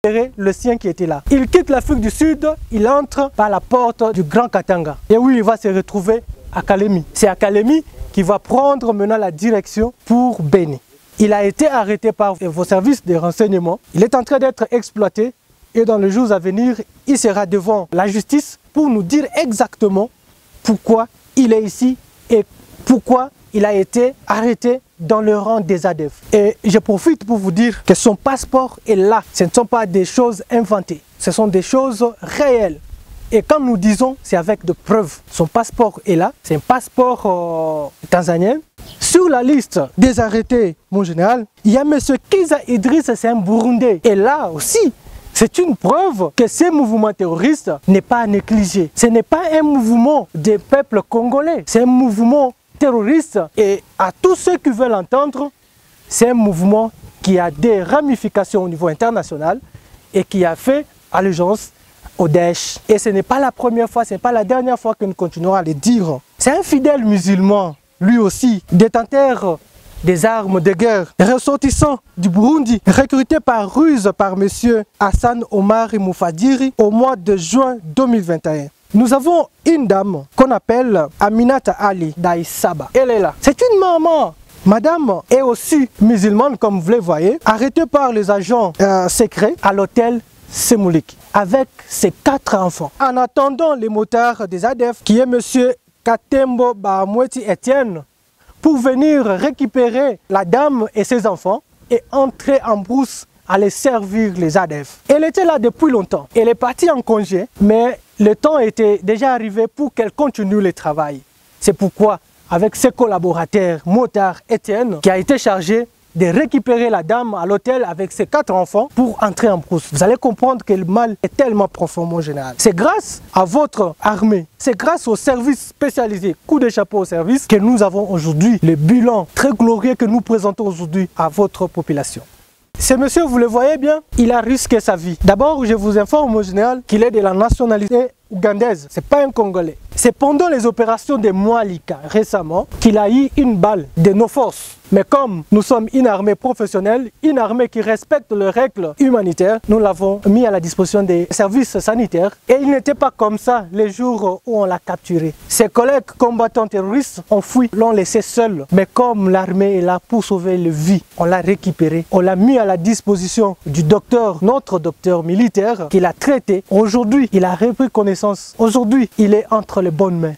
le sien qui était là. Il quitte l'Afrique du Sud, il entre par la porte du Grand Katanga. Et oui, il va se retrouver à Kalemi. C'est à Kalemi qu'il va prendre maintenant la direction pour Béni. Il a été arrêté par vos services de renseignement. Il est en train d'être exploité et dans les jours à venir, il sera devant la justice pour nous dire exactement pourquoi il est ici et pourquoi il a été arrêté dans le rang des ADF. Et je profite pour vous dire que son passeport est là. Ce ne sont pas des choses inventées, ce sont des choses réelles. Et quand nous disons, c'est avec de preuves. Son passeport est là, c'est un passeport tanzanien. Sur la liste des arrêtés, mon général, il y a M. Kiza Idriss, c'est un Burundais. Et là aussi, c'est une preuve que ce mouvement terroriste n'est pas à négliger. Ce n'est pas un mouvement des peuples congolais, c'est un mouvement terroriste. Et à tous ceux qui veulent entendre, c'est un mouvement qui a des ramifications au niveau international et qui a fait allégeance au Daesh. Et ce n'est pas la première fois, ce n'est pas la dernière fois que nous continuerons à le dire. C'est un fidèle musulman, lui aussi, détenteur des armes de guerre, ressortissant du Burundi, recruté par ruse par M. Hassan Omar Moufadiri au mois de juin 2021. Nous avons une dame qu'on appelle Aminata Ali Daïsaba. Elle est là. C'est une maman. Madame est aussi musulmane, comme vous le voyez, arrêtée par les agents secrets à l'hôtel Semoulik avec ses 4 enfants. En attendant les motards des ADF, qui est M. Katembo Bahamoueti Etienne, pour venir récupérer la dame et ses enfants et entrer en brousse à les servir les ADF. Elle était là depuis longtemps. Elle est partie en congé, mais le temps était déjà arrivé pour qu'elle continue le travail. C'est pourquoi, avec ses collaborateurs, motard Etienne, qui a été chargé de récupérer la dame à l'hôtel avec ses 4 enfants pour entrer en brousse. Vous allez comprendre que le mal est tellement profond, mon général. C'est grâce à votre armée, c'est grâce aux services spécialisés, coup de chapeau au service, que nous avons aujourd'hui le bilan très glorieux que nous présentons aujourd'hui à votre population. Ce monsieur, vous le voyez bien, il a risqué sa vie. D'abord, je vous informe, mon général, qu'il est de la nationalité ougandaise. Ce n'est pas un Congolais. C'est pendant les opérations de Mwalika, récemment, qu'il a eu une balle de nos forces. Mais comme nous sommes une armée professionnelle, une armée qui respecte les règles humanitaires, nous l'avons mis à la disposition des services sanitaires. Et il n'était pas comme ça les jours où on l'a capturé. Ses collègues combattants terroristes ont fui, l'ont laissé seul. Mais comme l'armée est là pour sauver les vies, on l'a récupéré. On l'a mis à la disposition du docteur, notre docteur militaire, qui l'a traité. Aujourd'hui, il a repris connaissance. Aujourd'hui, il est entre les bonnes mains.